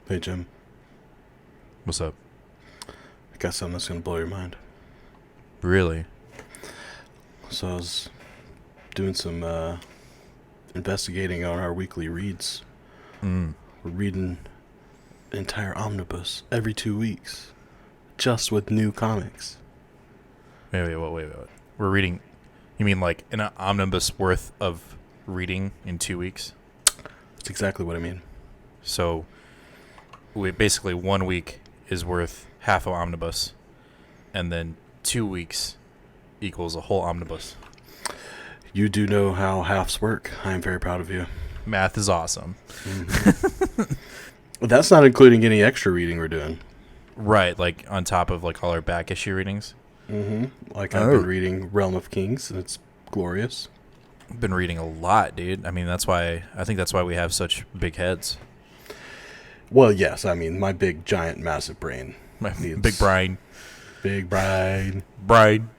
Hey, Jim. What's up? I got something that's going to blow your mind. Really? So I was doing some investigating on our weekly reads. Mm. We're reading an entire omnibus every 2 weeks, just with new comics. Wait. We're reading, you mean like an omnibus worth of reading in 2 weeks? That's exactly what I mean. So, basically 1 week is worth half an omnibus, and then 2 weeks equals a whole omnibus. You do know how halves work. I am very proud of you. Math is awesome. Mm-hmm. That's not including any extra reading we're doing. Right, like on top of like all our back issue readings. Mm-hmm. Like I've been reading Realm of Kings, and it's glorious. I've been reading a lot, dude. I mean, I think that's why we have such big heads. Well, yes. I mean, my big, giant, massive brain. My big brain. Big brain. Brain.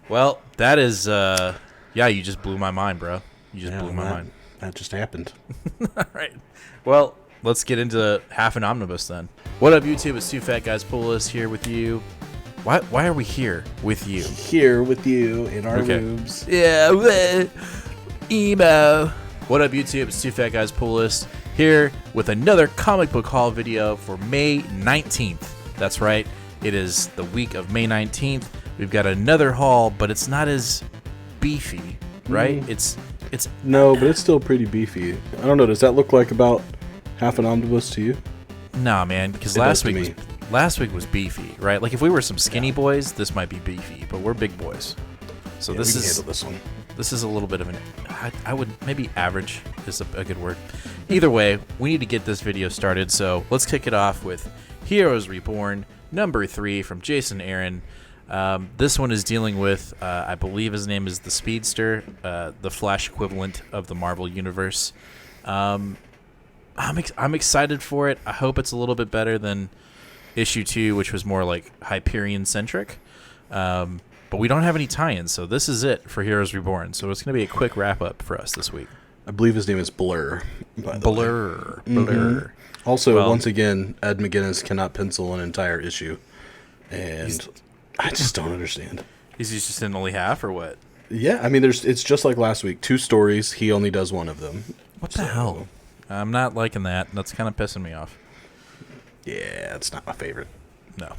Well, that is, yeah, you just blew my mind, bro. You just blew my mind. That just happened. All right. Well, let's get into half an omnibus then. What up, YouTube? It's Two Fat Guys Pull here with you. Why are we here with you? Here with you in our rooms. Yeah, emo. What up, YouTube? It's Two Fat Guys Pull here with another comic book haul video for May 19th. That's right. It is the week of May 19th. We've got another haul, but it's not as beefy, right? It's no, but it's still pretty beefy. I don't know. Does that look like about half an omnibus to you? Nah, man, because last week was beefy, right? Like if we were some skinny boys, this might be beefy, but we're big boys. So this is handle this one. This is a little bit of an, I would maybe average is a good word. Either way, we need to get this video started, so let's kick it off with Heroes Reborn, number 3 from Jason Aaron. This one is dealing with, I believe his name is the Speedster, the Flash equivalent of the Marvel Universe. I'm excited for it. I hope it's a little bit better than issue 2, which was more like Hyperion centric. But we don't have any tie-ins, so this is it for Heroes Reborn. So it's going to be a quick wrap-up for us this week. I believe his name is Blur. Blur. Mm-hmm. Also, once again, Ed McGuinness cannot pencil an entire issue. And I just don't understand. Is he just in only half, or what? Yeah, I mean, it's just like last week. 2 stories, he only does one of them. What the hell? I'm not liking that. That's kind of pissing me off. Yeah, it's not my favorite. No.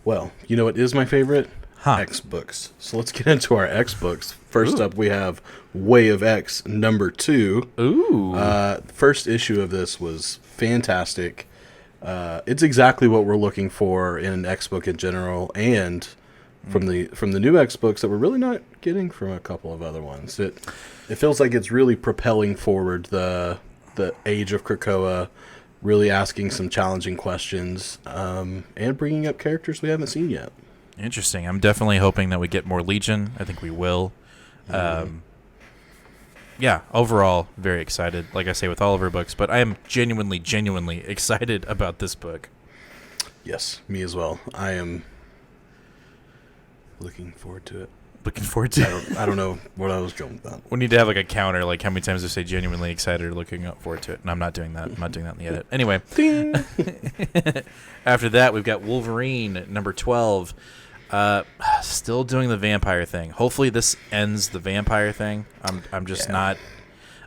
Well, you know what is my favorite? Huh. X books. So let's get into our X books. First up, we have Way of X number 2. Ooh. First issue of this was fantastic. It's exactly what we're looking for in an X book in general, and from the new X books that we're really not getting from a couple of other ones. It feels like it's really propelling forward the age of Krakoa, really asking some challenging questions, and bringing up characters we haven't seen yet. Interesting. I'm definitely hoping that we get more Legion. I think we will. Yeah, overall, very excited, like I say, with all of our books. But I am genuinely excited about this book. Yes, me as well. I am looking forward to it. I don't know what I was going with that. We need to have like a counter, like how many times I say genuinely excited or looking up forward to it. And I'm not doing that. I'm not doing that in the edit. Anyway. After that, we've got Wolverine, number 12. Still doing the vampire thing. Hopefully this ends the vampire thing. I'm just not.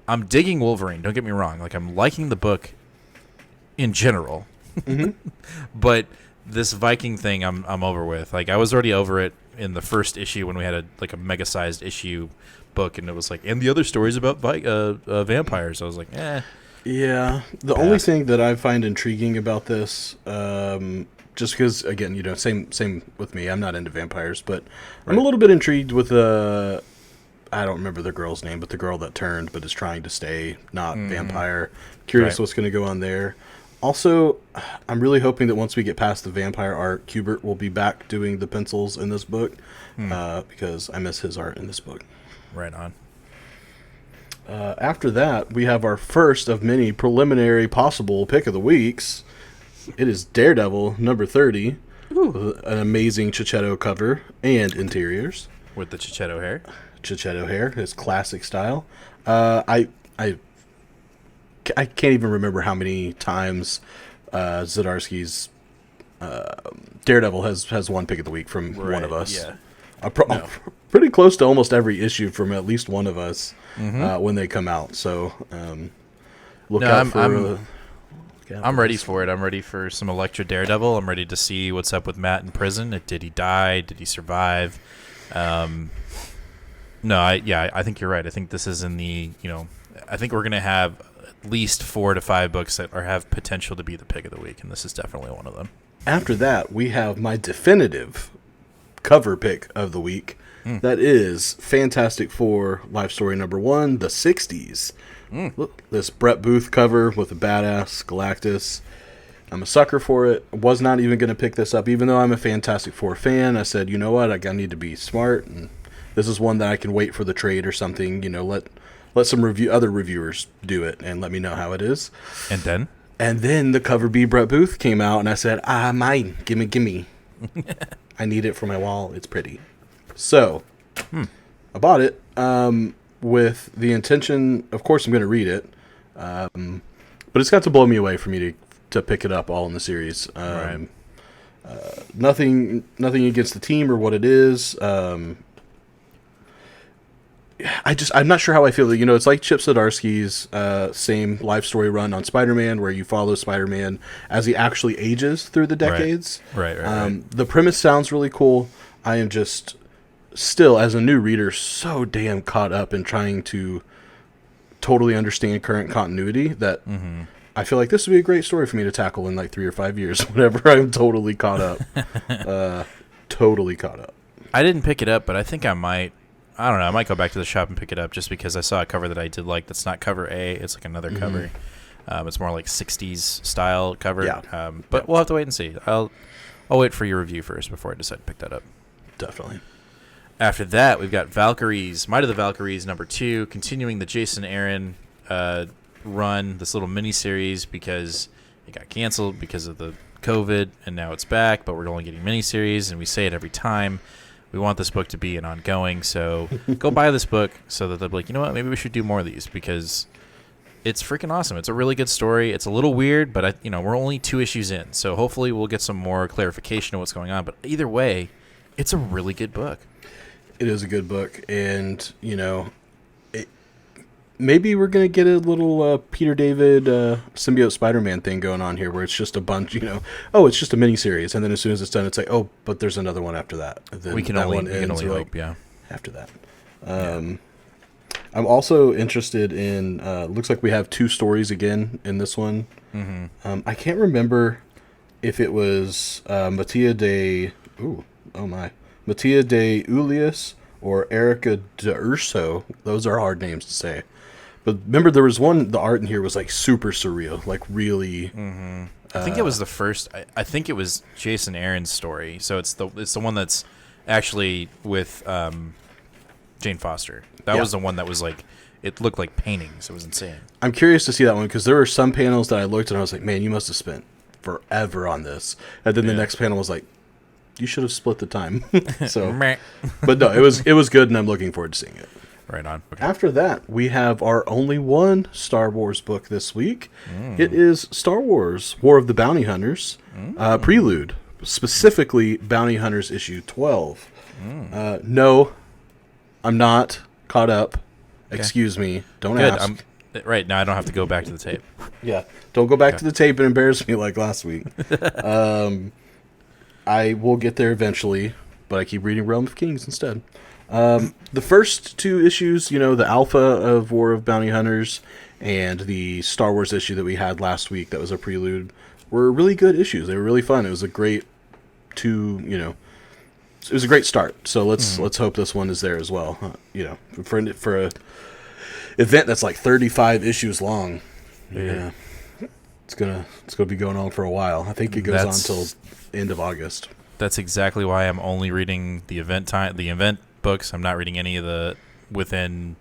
I'm digging Wolverine. Don't get me wrong. Like I'm liking the book in general. But this Viking thing, I'm over with. Like I was already over it in the first issue when we had a mega-sized issue book, and it was like, and the other stories about vampires. I was like, eh. Yeah. The only thing that I find intriguing about this, just because, again, you know, same with me. I'm not into vampires, but I'm a little bit intrigued with I don't remember the girl's name, but the girl that turned but is trying to stay not vampire. Curious what's going to go on there. Also, I'm really hoping that once we get past the vampire art, Kubert will be back doing the pencils in this book, because I miss his art in this book. Right on. After that, we have our first of many preliminary possible pick of the weeks. It is Daredevil, number 30. Ooh. An amazing Chichetto cover and interiors. With the Chichetto hair? Chichetto hair, his classic style. I I can't even remember how many times Zdarsky's Daredevil has won pick of the week from one of us. Yeah. Pretty close to almost every issue from at least one of us when they come out. So look out for. I'm ready for it. I'm ready for some Elektra Daredevil. I'm ready to see what's up with Matt in prison. Did he die? Did he survive? I think you're right. I think this is in the, I think we're going to have at least 4 to 5 books that have potential to be the pick of the week, and this is definitely one of them. After that, we have my definitive cover pick of the week. That is Fantastic Four Life Story number 1, The 60s. Look, this Brett Booth cover with a badass Galactus. I'm a sucker for it. I was not even going to pick this up, even though I'm a Fantastic Four fan. I said, you know what, I need to be smart, and this is one that I can wait for the trade or something. Let some other reviewers do it and let me know how it is. And then the cover B Brett Booth came out, and I said, mine, gimme. I need it for my wall. It's pretty. So I bought it with the intention, of course, I'm going to read it, but it's got to blow me away for me to pick it up all in the series. Right. Nothing against the team or what it is. I'm not sure how I feel. It's like Chip Zdarsky's same life story run on Spider-Man, where you follow Spider-Man as he actually ages through the decades. Right. The premise sounds really cool. I am just still, as a new reader, so damn caught up in trying to totally understand current continuity that I feel like this would be a great story for me to tackle in like 3 or 5 years, whenever I'm totally caught up. Totally caught up. I didn't pick it up, but I think I might. I don't know. I might go back to the shop and pick it up just because I saw a cover that I did like. That's not cover A. It's like another cover. It's more like 60s style cover. Yeah. But we'll have to wait and see. I'll wait for your review first before I decide to pick that up. Definitely. After that, we've got Valkyries, Might of the Valkyries number 2, continuing the Jason Aaron run, this little mini-series, because it got canceled because of the COVID, and now it's back, but we're only getting mini-series, and we say it every time. We want this book to be an ongoing, so go buy this book so that they'll be like, you know what, maybe we should do more of these, because it's freaking awesome. It's a really good story. It's a little weird, but we're only 2 issues in, so hopefully we'll get some more clarification of what's going on, but either way, it's a really good book. It is a good book, and, maybe we're going to get a little Peter David symbiote Spider-Man thing going on here, where it's just a bunch, it's just a mini-series, and then as soon as it's done, it's like, oh, but there's another one after that. And then we can only hope, yeah. After that. I'm also interested in, looks like we have 2 stories again in this one. I can't remember if it was Mattia de Ulias or Erica de Urso. Those are hard names to say. But remember, there was one, the art in here was like super surreal, like really. I think it was the first. I think it was Jason Aaron's story. So it's the one that's actually with Jane Foster. That was the one that was like, it looked like paintings. It was insane. I'm curious to see that one, because there were some panels that I looked and I was like, man, you must have spent forever on this. And then the next panel was like, you should have split the time. So, but no, it was good, and I'm looking forward to seeing it. Right on. Okay. After that, we have our only one Star Wars book this week. It is Star Wars: War of the Bounty Hunters Prelude, specifically Bounty Hunters issue 12. No, I'm not caught up. Okay. Excuse me. Don't ask. Right now, I don't have to go back to the tape. Yeah, don't go back to the tape and embarrass me like last week. I will get there eventually, but I keep reading Realm of Kings instead. The first 2 issues, the Alpha of War of Bounty Hunters and the Star Wars issue that we had last week that was a prelude, were really good issues. They were really fun. It was a great it was a great start. So let's hope this one is there as well. For a event that's like 35 issues long. Yeah. It's gonna be going on for a while. I think it goes on until end of August. That's exactly why I'm only reading the event books. I'm not reading any of the within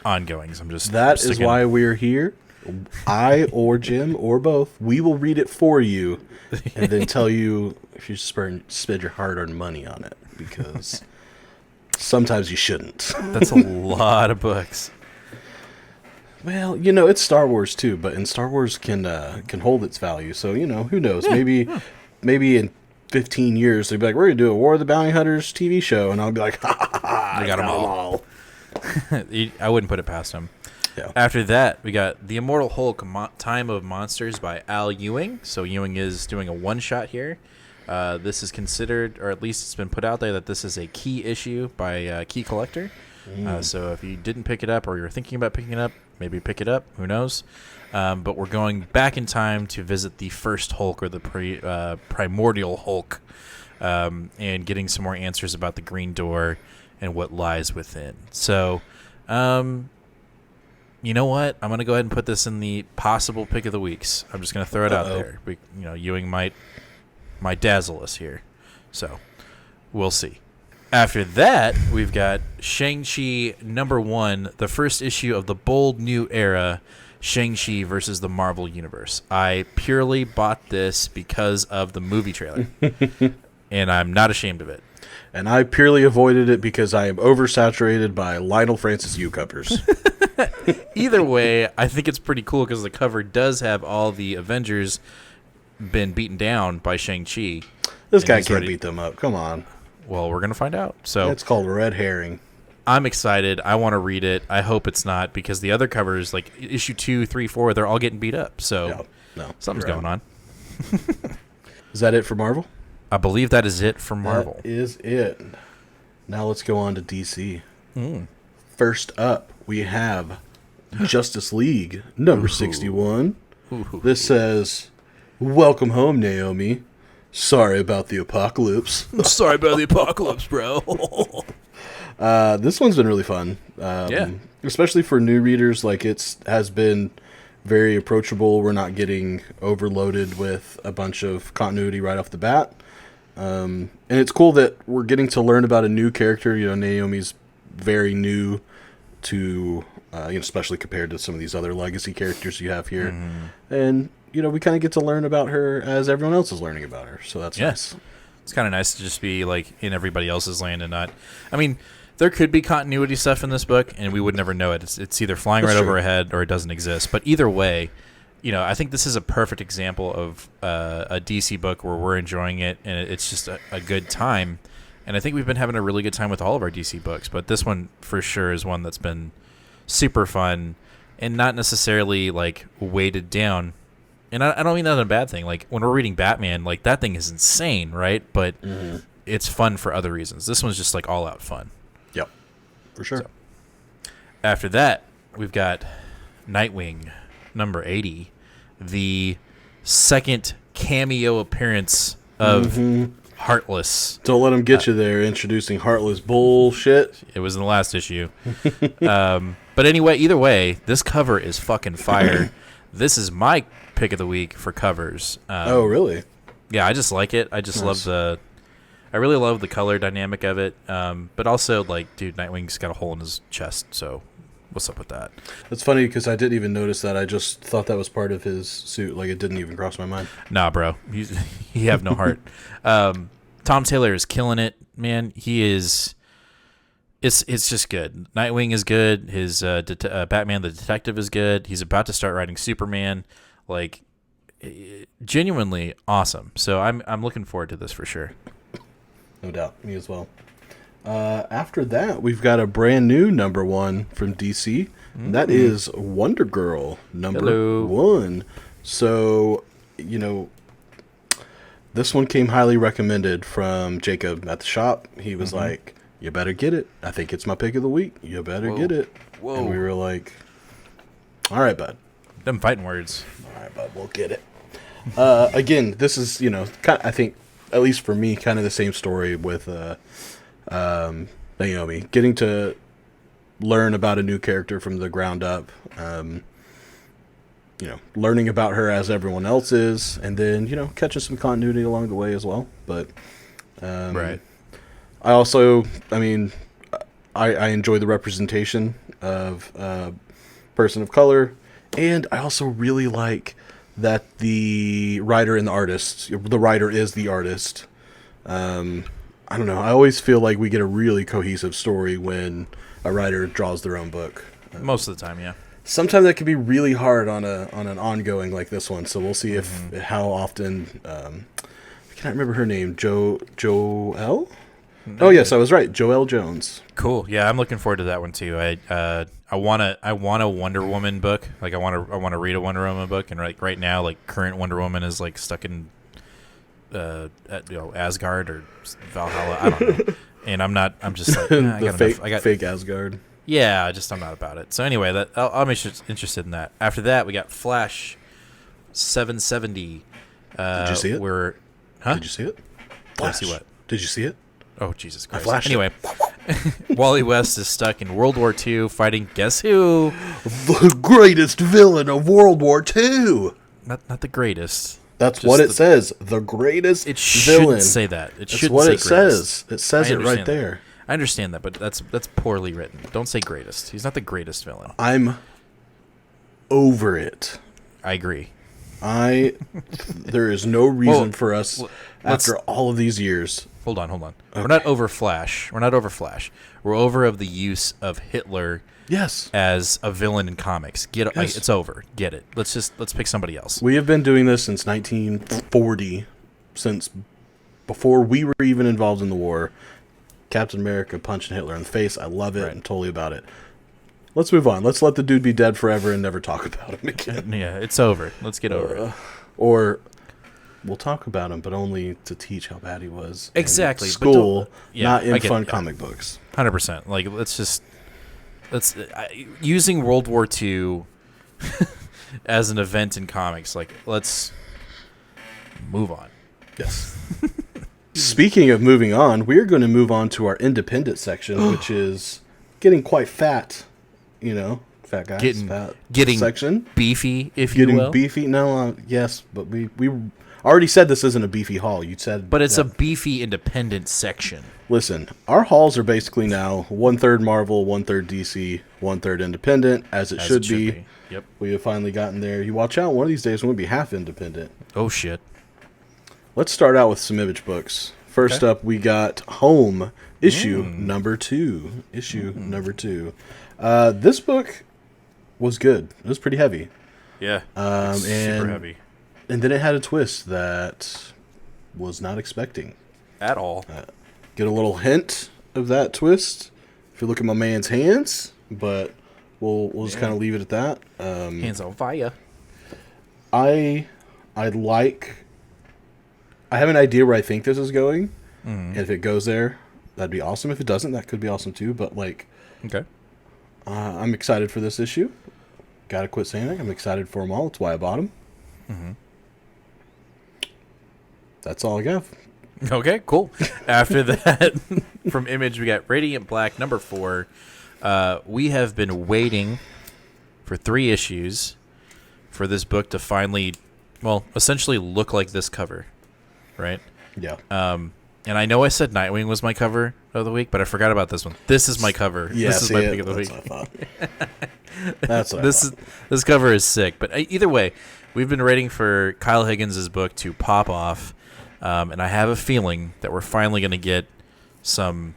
ongoings. That is why we're here. I or Jim or both, we will read it for you and then tell you if you spend your hard-earned money on it, because sometimes you shouldn't. That's a lot of books. Well, you know, it's Star Wars too, but and Star Wars can hold its value. So, you know, who knows? Maybe in 15 years they'd be like, we're gonna do a War of the Bounty Hunters TV show, and I'll be like, ha ha ha, I got them all. I wouldn't put it past him. Yeah. After that, we got The Immortal Hulk Time of Monsters by Al Ewing. So Ewing is doing a one-shot here. This is considered, or at least it's been put out there, that this is a key issue by Key Collector. So if you didn't pick it up or you're thinking about picking it up, maybe pick it up. Who knows? But we're going back in time to visit the first Hulk, or the primordial Hulk, and getting some more answers about the Green Door and what lies within. So... you know what? I'm going to go ahead and put this in the possible pick of the weeks. I'm just going to throw it out there. Ewing might dazzle us here. So, we'll see. After that, we've got Shangshi #1, the first issue of the bold new era, Shangshi versus the Marvel Universe. I purely bought this because of the movie trailer, and I'm not ashamed of it. And I purely avoided it because I am oversaturated by Lionel Francis U covers. Either way, I think it's pretty cool because the cover does have all the Avengers been beaten down by Shang-Chi. This guy can't beat them up. Come on. Well, we're going to find out. So it's called red herring. I'm excited. I want to read it. I hope it's not, because the other covers, like issue 2, 3, 4, they're all getting beat up. So something's going on. Is that it for Marvel? I believe that is it for Marvel. That is it. Now let's go on to DC. First up, we have Justice League number 61. This says, "Welcome home, Naomi. Sorry about the apocalypse." Sorry about the apocalypse, bro. This one's been really fun. Especially for new readers. Like, has been very approachable. We're not getting overloaded with a bunch of continuity right off the bat. And it's cool that we're getting to learn about a new character. You know, Naomi's very new to, especially compared to some of these other legacy characters you have here. And, we kind of get to learn about her as everyone else is learning about her. So that's nice. It's kind of nice to just be like in everybody else's land and not, I mean, there could be continuity stuff in this book and we would never know it. It's either flying right over our head or it doesn't exist. But either way, I think this is a perfect example of a DC book where we're enjoying it and it's just a good time. And I think we've been having a really good time with all of our DC books, but this one for sure is one that's been super fun and not necessarily like weighted down. And I don't mean that in a bad thing. Like when we're reading Batman, like that thing is insane, right? But it's fun for other reasons. This one's just like all out fun. Yep, for sure. So, after that, we've got Nightwing number 80. The second cameo appearance of Heartless. Don't let him get you there introducing Heartless bullshit. It was in the last issue. But anyway, either way, this cover is fucking fire. This is my pick of the week for covers. Oh, really? Yeah, I just like it. I just love I really love the color dynamic of it. But also, like, dude, Nightwing's got a hole in his chest, so what's up with that? That's funny because I didn't even notice that. I just thought that was part of his suit. Like, it didn't even cross my mind. Nah, bro. You have no heart. Tom Taylor is killing it, man. He is... It's just good. Nightwing is good. His Batman the Detective is good. He's about to start writing Superman. Like, genuinely awesome. So I'm looking forward to this for sure. No doubt. Me as well. After that, we've got a brand new number 1 from DC. And that is Wonder Girl number 1. So, this one came highly recommended from Jacob at the shop. He was like, "You better get it. I think it's my pick of the week. You better get it." Whoa. And we were like, "All right, bud." Them fighting words. All right, bud. We'll get it. Again, this is, I think, at least for me, kind of the same story with Naomi. Getting to learn about a new character from the ground up. Learning about her as everyone else is. And then, catching some continuity along the way as well. But, right. I also, I enjoy the representation of person of color, and I also really like that the writer and the artist, the writer is the artist. I don't know. I always feel like we get a really cohesive story when a writer draws their own book. Most of the time, yeah. sometimes that can be really hard on an ongoing like this one. So we'll see if how often. I can't remember her name. Joelle. Oh yes, I was right. Joelle Jones. Cool. Yeah, I'm looking forward to that one too. I want a Wonder Woman book. Like I want to read a Wonder Woman book, and right now, like current Wonder Woman is like stuck in Asgard or Valhalla. I don't know. And I'm just like I got fake Asgard. Yeah, I'm not about it. So anyway, I'm interested in that. After that, we got Flash 770. Did you see it? Did you see it? Flash. See what? Did you see it? Oh, Jesus Christ. Anyway, Wally West is stuck in World War II fighting, guess who? The greatest villain of World War II. Not the greatest. That's just what it says. The greatest villain. It shouldn't say that. It That's shouldn't what say it greatest. says. It says it right there. I understand that, but that's poorly written. Don't say greatest. He's not the greatest villain. I'm over it. I agree. There is no reason for us, after all of these years. Hold on. Okay. We're not over Flash. We're over of the use of Hitler as a villain in comics. It's over. Get it. Let's pick somebody else. We have been doing this since 1940, since before we were even involved in the war. Captain America punching Hitler in the face. I love it. I'm totally about it. Let's move on. Let's let the dude be dead forever and never talk about him again. Yeah, it's over. Let's get over it. Or we'll talk about him, but only to teach how bad he was. Exactly. In school, not in fun it. comic books. 100%. Like, let's using World War II as an event in comics. Like, let's move on. Yes. Speaking of moving on, we're going to move on to our independent section, which is getting quite fat. You know, fat guys, getting section. Beefy, if you will. Getting beefy? No, yes, but we already said this isn't a beefy haul. You said, but it's a beefy independent section. Listen, our hauls are basically now 1/3 Marvel, 1/3 DC, 1/3 independent, as it should be. Yep, we have finally gotten there. You watch out, one of these days we're gonna be half independent. Oh shit. Let's start out with some Image books. First up, we got Home issue number 2. Number 2. This book was good. It was pretty heavy. Yeah. Super heavy. And then it had a twist that was not expecting. At all. Get a little hint of that twist if you look at my man's hands, but we'll just kind of leave it at that. Hands on fire. I have an idea where I think this is going, and if it goes there, that'd be awesome. If it doesn't, that could be awesome too, but okay. I'm excited for this issue. Gotta quit saying it. I'm excited for them all. That's why I bought them. That's all I got. Okay, cool. After that, from Image, we got Radiant Black number 4. We have been waiting for 3 issues for this book to finally, essentially look like this cover, right? Yeah. And I know I said Nightwing was my cover of the week, but I forgot about this one. This is my cover. Yeah, this is my pick of the week. What I thought. That's what I thought. This cover is sick. But either way, we've been waiting for Kyle Higgins' book to pop off, and I have a feeling that we're finally going to get some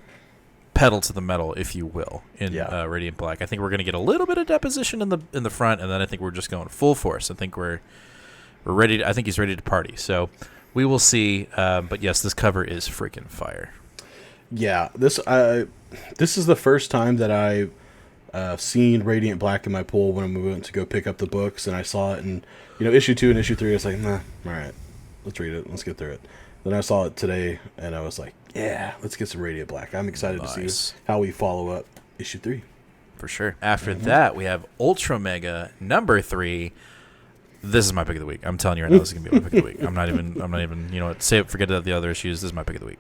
pedal to the metal, if you will, in Radiant Black. I think we're going to get a little bit of deposition in the front, and then I think we're just going full force. I think we're ready. I think he's ready to party. So we will see. But yes, this cover is freaking fire. Yeah, this is the first time that I've seen Radiant Black in my pool when we went to go pick up the books, and I saw it in issue 2 and issue 3. I was like, nah, all right, let's read it, let's get through it. Then I saw it today, and I was like, yeah, let's get some Radiant Black. I'm excited to see how we follow up issue 3. For sure. After that, we have UltraMega number 3. This is my pick of the week. I'm telling you right now, this is gonna be my pick of the week. I'm not even. Forget about the other issues. This is my pick of the week.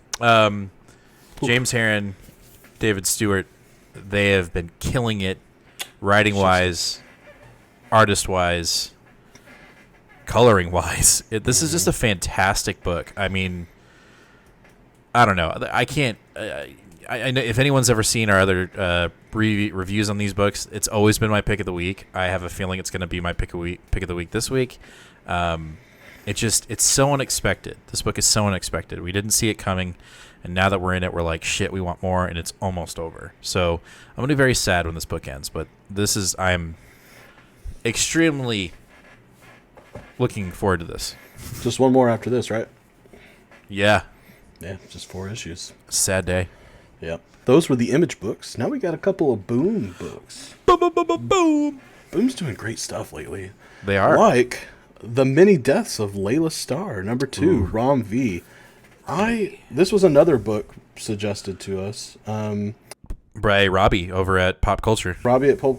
James Herron, David Stewart, they have been killing it, writing-wise, artist-wise, coloring-wise. This is just a fantastic book. I mean, I don't know. I can't. I know if anyone's ever seen our other reviews on these books, it's always been my pick of the week. I have a feeling it's going to be my pick of the week this week. It's so unexpected. This book is so unexpected. We didn't see it coming, and now that we're in it, we're like, shit, we want more, and it's almost over. So I'm going to be very sad when this book ends, but I'm extremely looking forward to this. Just one more after this, right? Yeah. Yeah, just 4 issues. Sad day. Yep. Those were the Image books. Now we got a couple of Boom books. Boom. Boom's doing great stuff lately. They are. Like The Many Deaths of Layla Starr, number 2, Ooh. Rom V. This was another book suggested to us. By Robbie over at Pop Culture. Robbie at Pop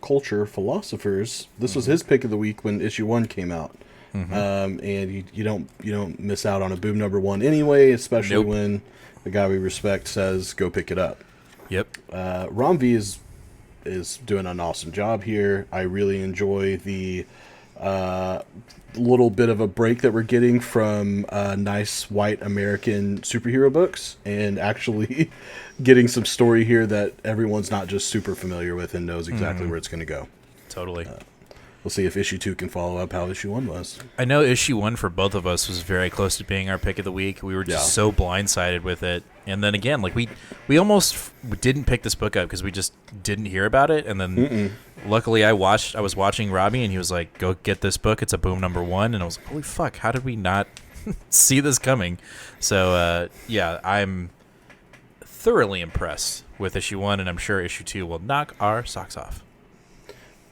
Culture Philosophers. This was his pick of the week when issue 1 came out. And you don't miss out on a Boom number 1 anyway, especially when the guy we respect says go pick it up. Yep. Rom V is doing an awesome job here. I really enjoy the little bit of a break that we're getting from nice white American superhero books, and actually getting some story here that everyone's not just super familiar with and knows exactly where it's going to go. Totally. We'll see if issue 2 can follow up how issue 1 was. I know issue 1 for both of us was very close to being our pick of the week. We were just so blindsided with it. And then again, like we almost didn't pick this book up because we just didn't hear about it. And then luckily I was watching Robbie and he was like, go get this book. It's a Boom number 1. And I was like, holy fuck, how did we not see this coming? So I'm thoroughly impressed with issue 1, and I'm sure issue 2 will knock our socks off.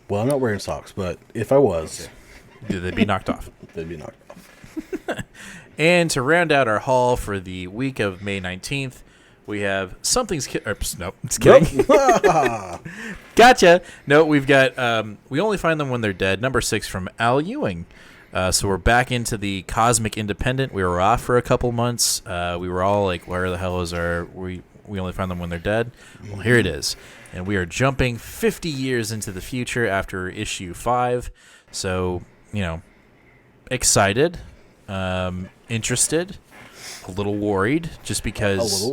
Well, I'm not wearing socks, but if I was... Okay. They'd be knocked off. They'd be knocked off. And to round out our haul for the week of May 19th, we have Something's... Nope, just kidding. Gotcha. No, we've got... We Only Find Them When They're Dead, number 6 from Al Ewing. So we're back into the Cosmic Independent. We were off for a couple months. We were all like, where the hell is our... We Only Find Them When They're Dead? Well, here it is. And we are jumping 50 years into the future after issue 5. So, excited, interested, a little worried, just because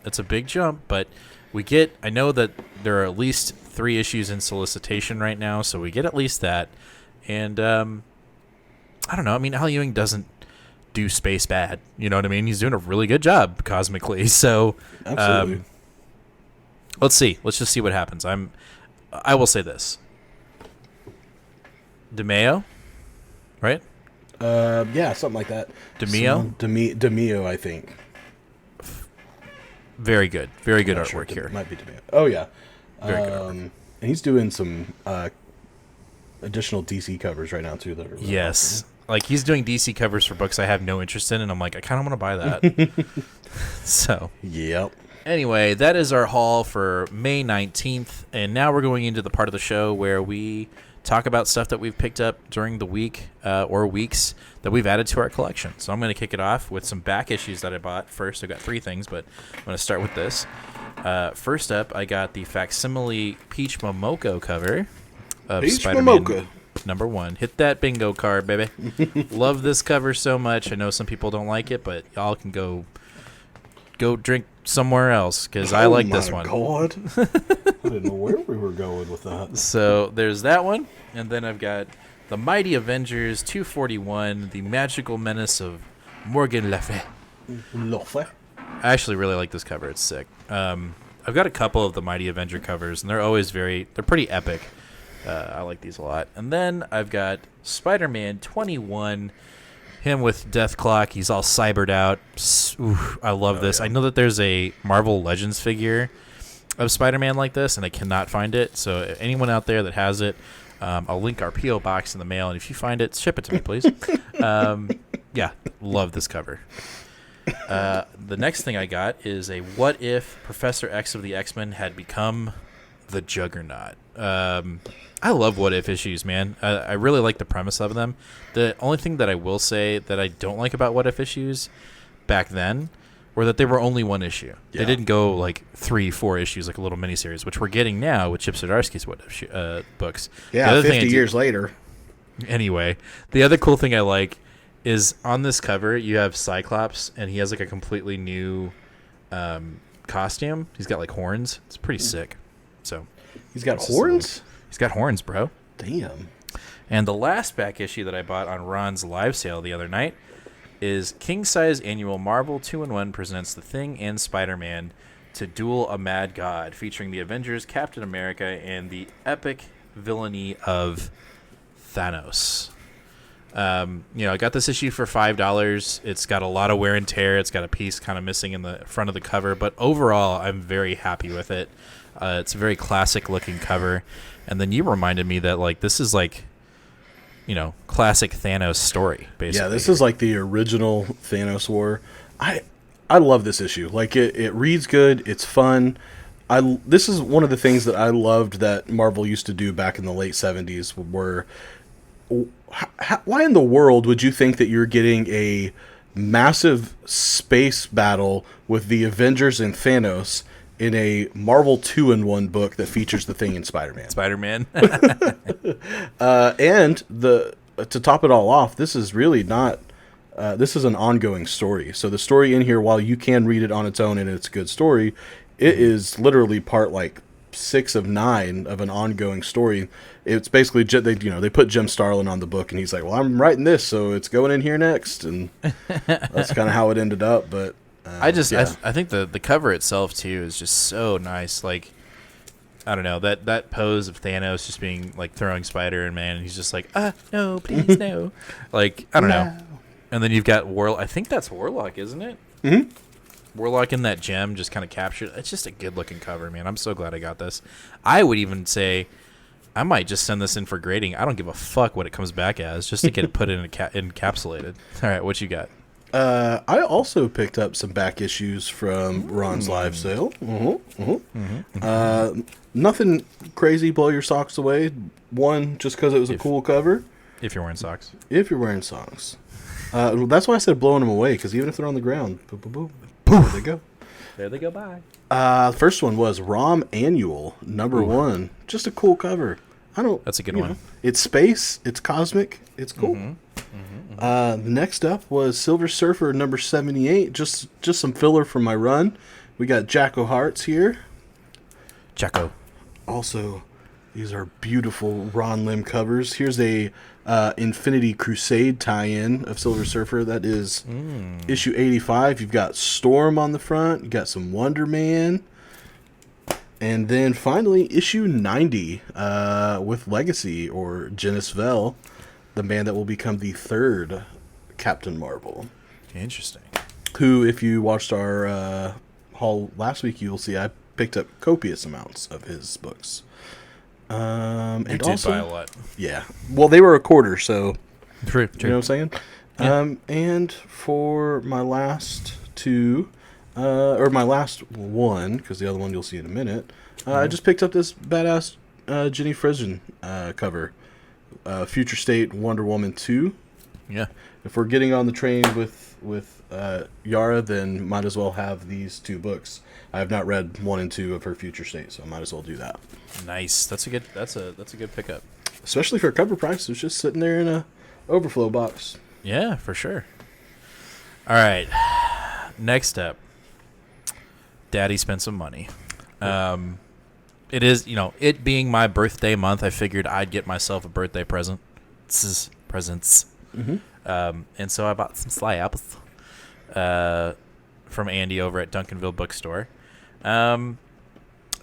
that's a big jump. But I know that there are at least 3 issues in solicitation right now, so we get at least that. And I don't know. I mean, Al Ewing doesn't do space bad. You know what I mean? He's doing a really good job cosmically. So, absolutely. Let's see. Let's just see what happens. I will say this. DeMeo, right? Yeah, something like that. DeMeo? DeMeo, I think. Very good. Very good artwork here. Might be DeMeo. Oh, yeah. Very good artwork. And he's doing some additional DC covers right now, too. That are really awesome. Like, he's doing DC covers for books I have no interest in, and I'm like, I kind of want to buy that. So. Yep. Anyway, that is our haul for May 19th, and now we're going into the part of the show where we talk about stuff that we've picked up during the week or weeks that we've added to our collection. So I'm going to kick it off with some back issues that I bought first. I've got 3 things, but I'm going to start with this. First up, I got the facsimile Peach Momoko cover of Spider-Man number 1. Hit that bingo card, baby. Love this cover so much. I know some people don't like it, but y'all can go drink somewhere else because I like this one. God. I didn't know where we were going with that. So there's that one, and then I've got the Mighty Avengers 241, the Magical Menace of Morgan Leffe. Leffe. I actually really like this cover. It's sick. I've got a couple of the Mighty Avenger covers, and they're pretty epic. I like these a lot. And then I've got Spider-Man 21. Him with Death Clock. He's all cybered out. Ooh, I love this. Yeah. I know that there's a Marvel Legends figure of Spider-Man like this, and I cannot find it. So anyone out there that has it, I'll link our P.O. box in the mail, and if you find it, ship it to me, please. Yeah, love this cover. The next thing I got is a What If Professor X of the X-Men had become the Juggernaut. I love What If issues, man. I really like the premise of them. The only thing that I will say that I don't like about What If issues back then were that they were only 1 issue. Yeah. They didn't go like 3-4 issues like a little miniseries, which we're getting now with Chip Zdarsky's What If books. Yeah, 50 years later. Anyway, the other cool thing I like is on this cover you have Cyclops, and he has like a completely new costume. He's got like horns. It's pretty sick. So he's got horns? He's got horns, bro. Damn. And the last back issue that I bought on Ron's live sale the other night is King Size Annual Marvel 2-in-1 presents The Thing and Spider-Man to Duel a Mad God, featuring the Avengers, Captain America, and the epic villainy of Thanos. I got this issue for $5. It's got a lot of wear and tear. It's got a piece kind of missing in the front of the cover, but overall, I'm very happy with it. It's a very classic looking cover. And then you reminded me that this is classic Thanos story, basically. Yeah, this is like the original Thanos War. I love this issue. It reads good. It's fun. This is one of the things that I loved that Marvel used to do back in the late 70s, where why in the world would you think that you're getting a massive space battle with the Avengers and Thanos in a Marvel 2-in-1 book that features the Thing and Spider-Man? And to top it all off, this is really not... this is an ongoing story. So the story in here, while you can read it on its own and it's a good story, it is literally part 6 of 9 of an ongoing story. It's basically they put Jim Starlin on the book, and he's like, "Well, I'm writing this, so it's going in here next," and that's kind of how it ended up. But I think the cover itself too is just so nice. I don't know, that pose of Thanos just being throwing Spider-Man, and he's just like, no, please no. I don't know. And then you've got I think that's Warlock, isn't it? Mm-hmm. Warlock in that gem just kind of captured. It's just a good looking cover, man. I'm so glad I got this. I would even say I might just send this in for grading. I don't give a fuck what it comes back as, just to get it put in encapsulated. All right, what you got? I also picked up some back issues from Ron's live sale. Nothing crazy, blow your socks away. One, just because it was a cool cover. If you're wearing socks. If you're wearing socks. That's why I said blowing them away, because even if they're on the ground, boom, boom, boom, there they go. There they go, bye. First one was Rom Annual, number 1. Just a cool cover. That's a good one. It's space. It's cosmic. It's cool. Next up was Silver Surfer, number 78. Just some filler from my run. We got Jacko Hearts here. Jacko. Also, these are beautiful Ron Lim covers. Here's a Infinity Crusade tie-in of Silver Surfer. That is issue 85. You've got Storm on the front. You got some Wonder Man. And then finally, issue 90 with Legacy, or Genis Vell, the man that will become the 3rd Captain Marvel. Interesting. Who, if you watched our haul last week, you'll see I picked up copious amounts of his books. You did buy a lot. Yeah. Well, they were a quarter, so... True. You know what I'm saying? Yeah. And for my last two... or my last one, because the other one you'll see in a minute, I just picked up this badass Jenny Frison cover. Future State Wonder Woman 2. Yeah. If we're getting on the train with Yara, then might as well have these 2 books. I have not read 1 and 2 of her Future State, so I might as well do that. Nice. That's a good pickup. Especially for a cover price. It's just sitting there in a overflow box. Yeah, for sure. All right. Next up, Daddy spent some money. It is, it being my birthday month, I figured I'd get myself a birthday present. Presents. Mm-hmm. And so I bought some slabs from Andy over at Duncanville Bookstore.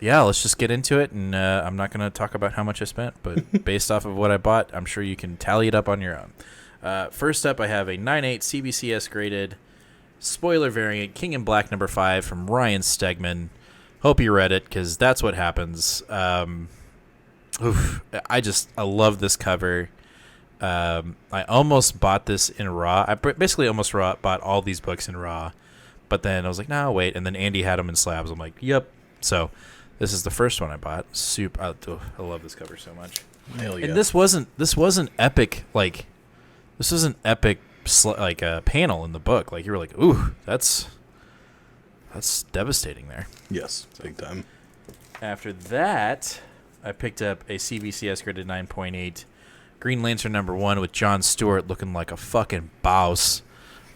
Yeah, let's just get into it, and I'm not going to talk about how much I spent, but based off of what I bought, I'm sure you can tally it up on your own. First up, I have a 9.8 CBCS graded spoiler variant King in Black number 5 from Ryan Stegman. Hope you read it, because that's what happens. I love this cover. I almost bought this in Raw. I basically almost bought all these books in Raw, but then I was like, no, wait. And then Andy had them in slabs. I'm like, yep. So this is the first one I bought. I love this cover so much. Hell yeah. And this wasn't epic. This was an epic panel in the book. You were like, ooh, that's devastating there. Yes, big time. After that, I picked up a CBCS graded 9.8 Green Lantern number 1 with Jon Stewart looking like a fucking boss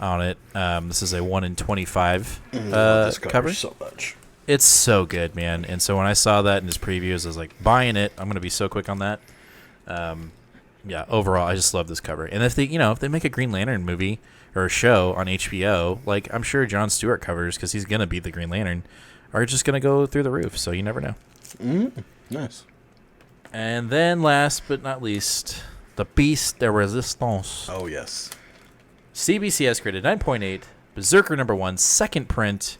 on it. This is a 1 in 25 this cover. So much. It's so good, man. And so when I saw that in his previews, I was like, buying it. I'm going to be so quick on that. Yeah, overall, I just love this cover. And if they make a Green Lantern movie or a show on HBO, I'm sure Jon Stewart covers, because he's going to be the Green Lantern, are just going to go through the roof. So you never know. Nice. And then last but not least, The Beast de Resistance. Oh, yes. CBCS graded 9.8. Berserker number 1, second print.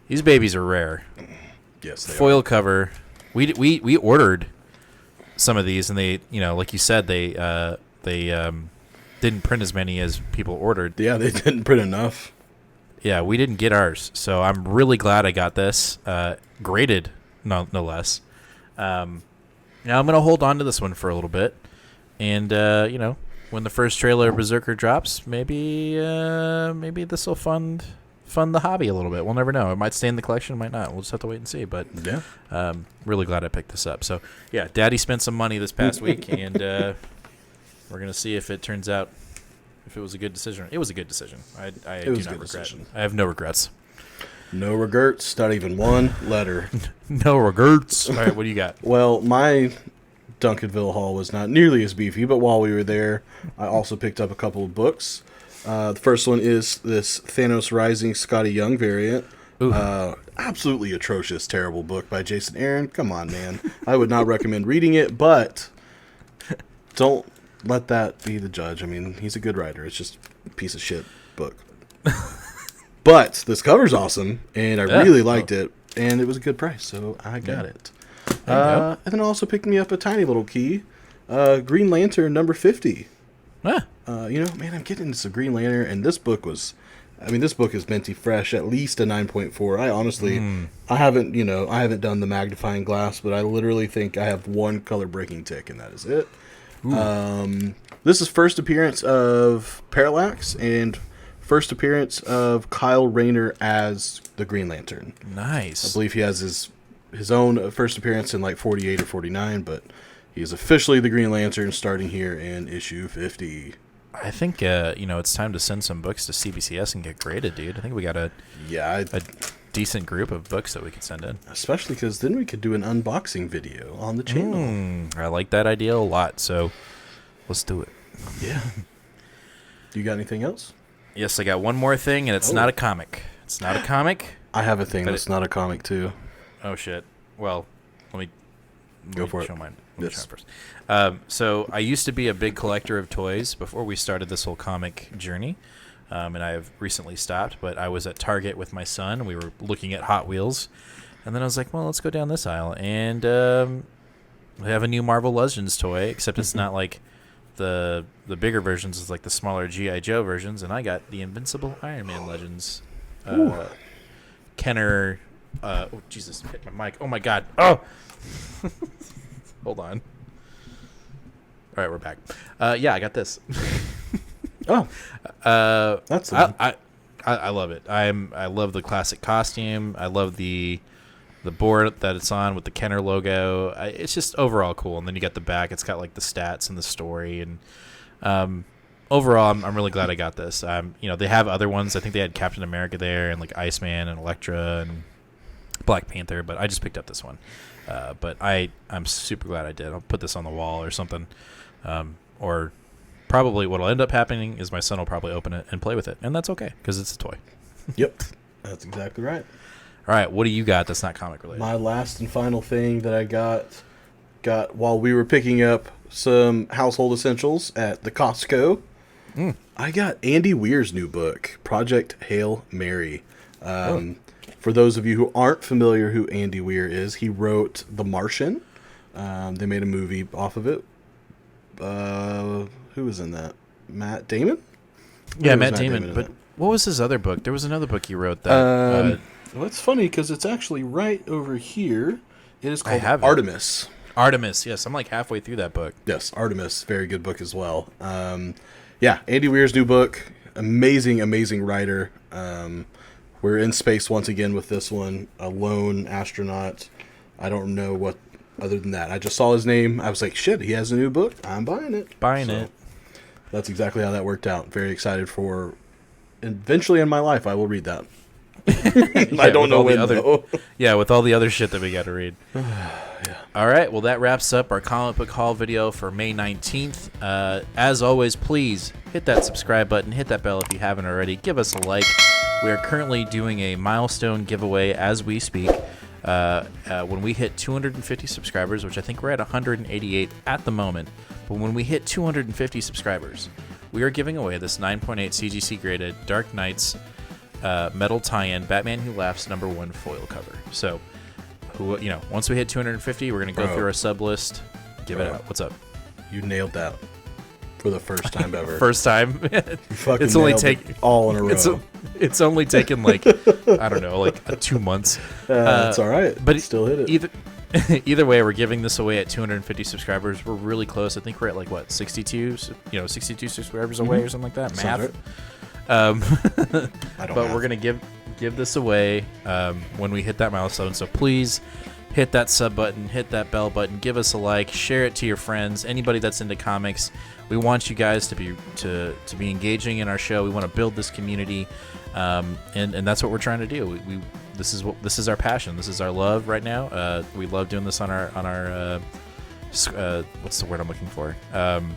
These babies are rare. Yes, they Foil are. cover. We ordered some of these, and they, like you said, they didn't print as many as people ordered. Yeah, they didn't print enough. Yeah, we didn't get ours, so I'm really glad I got this. Graded, no less. Now I'm going to hold on to this one for a little bit. And, when the first trailer of Berserker drops, maybe this will fund the hobby a little bit. We'll never know. It might stay in the collection, it might not. We'll just have to wait and see. But yeah, really glad I picked this up. So, yeah, Daddy spent some money this past week, and we're going to see if it turns out if it was a good decision. It was a good decision. I do not regret. I have no regrets. No regrets, not even one letter. No regrets. All right, what do you got? Well, my Duncanville haul was not nearly as beefy, but while we were there, I also picked up a couple of books. The first one is this Thanos Rising Scotty Young variant. Absolutely atrocious, terrible book by Jason Aaron. Come on, man. I would not recommend reading it, but don't let that be the judge. I mean, he's a good writer. It's just a piece of shit book. But this cover's awesome, and I really liked it, and it was a good price, so I got it. And then also picked me up a tiny little key, Green Lantern number 50. Man, I'm getting into Green Lantern, and this book is minty fresh, at least a 9.4. I honestly, I haven't done the magnifying glass, but I literally think I have one color breaking tick, and that is it. This is first appearance of Parallax and first appearance of Kyle Rayner as the Green Lantern. Nice. I believe he has his own first appearance in like 48 or 49, but he is officially the Green Lantern starting here in issue 50. I think it's time to send some books to CBCS and get graded, dude. I think we got a decent group of books that we could send in. Especially because then we could do an unboxing video on the channel. I like that idea a lot, so let's do it. Yeah. You got anything else? Yes, I got one more thing, and it's not a comic. It's not a comic. I have a thing that's not a comic, too. Oh, shit. Well, let me show mine. Let me try it first. So I used to be a big collector of toys before we started this whole comic journey, and I have recently stopped, but I was at Target with my son. We were looking at Hot Wheels, and then I was like, well, let's go down this aisle, and we have a new Marvel Legends toy, except it's not like the bigger versions. It's like the smaller G.I. Joe versions, and I got the Invincible Iron Man Legends. Kenner... oh, Jesus, hit my mic. Oh, my God. Oh! Hold on. All right, we're back. Yeah, I got this. That's I love it. I love the classic costume. I love the board that it's on with the Kenner logo. It's just overall cool. And then you got the back. It's got like the stats and the story. And overall, I'm really glad I got this. They have other ones. I think they had Captain America there and like Iceman and Elektra and Black Panther. But I just picked up this one. But I'm super glad I did. I'll put this on the wall or something. Or probably what will end up happening is my son will probably open it and play with it. And that's okay because it's a toy. Yep. That's exactly right. All right. What do you got that's not comic related? My last and final thing that I got while we were picking up some household essentials at the Costco, I got Andy Weir's new book, Project Hail Mary. For those of you who aren't familiar who Andy Weir is, he wrote The Martian. They made a movie off of it. Who was in that? Matt Damon? Yeah, Matt Damon. But what was his other book? There was another book he wrote that... well, it's funny because it's actually right over here. It is called Artemis. Artemis, yes. I'm like halfway through that book. Yes, Artemis. Very good book as well. Yeah, Andy Weir's new book. Amazing, amazing writer. We're in space once again with this one. A lone astronaut. I don't know what other than that. I just saw his name. I was like, shit, he has a new book. I'm buying it. That's exactly how that worked out. Very excited for... Eventually in my life, I will read that. I don't know when, though. Yeah, with all the other shit that we got to read. Yeah. All right, well, that wraps up our comic book haul video for May 19th. As always, please hit that subscribe button, hit that bell if you haven't already. Give us a like. We are currently doing a Milestone Giveaway as we speak. When we hit 250 subscribers, which I think we're at 188 at the moment, but when we hit 250 subscribers, we are giving away this 9.8 CGC graded Dark Knights metal tie-in Batman Who Laughs #1 foil cover. So, once we hit 250, we're gonna go through our sub list. Give it out. What's up? You nailed that for the first time ever. First time. You fucking It's only nailed it all in a row. It's only taken like I don't know, like 2 months. It's all right, but still hit it. Either way, we're giving this away at 250 subscribers. We're really close. I think we're at like what 62, 62 subscribers away or something like that. Math. Right. But we're gonna give this away when we hit that milestone. So please hit that sub button, hit that bell button, give us a like, share it to your friends, anybody that's into comics. We want you guys to be engaging in our show. We want to build this community, and that's what we're trying to do. This is our passion. This is our love right now. We love doing this on our what's the word I'm looking for?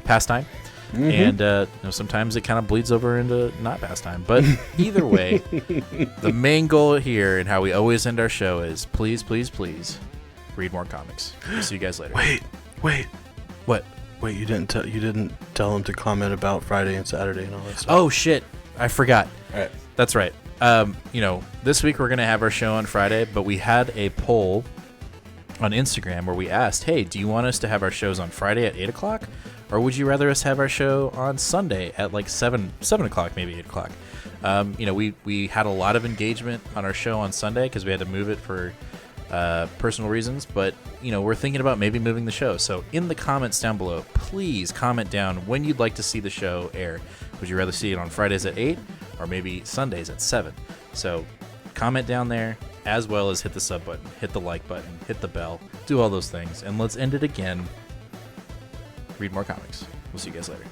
Pastime. Mm-hmm. And sometimes it kind of bleeds over into not pastime. But either way, the main goal here and how we always end our show is please, please, please read more comics. We'll see you guys later. Wait. What? Wait, you didn't tell him to comment about Friday and Saturday and all that stuff. Oh shit, I forgot. All right. That's right. This week we're gonna have our show on Friday, but we had a poll on Instagram where we asked, hey, do you want us to have our shows on Friday at 8 o'clock? Or would you rather us have our show on Sunday at like 7 o'clock, maybe 8 o'clock? We had a lot of engagement on our show on Sunday because we had to move it for personal reasons. But, we're thinking about maybe moving the show. So in the comments down below, please comment down when you'd like to see the show air. Would you rather see it on Fridays at 8 or maybe Sundays at 7? So comment down there, as well as hit the sub button, hit the like button, hit the bell, do all those things. And let's end it again. Read more comics. We'll see you guys later.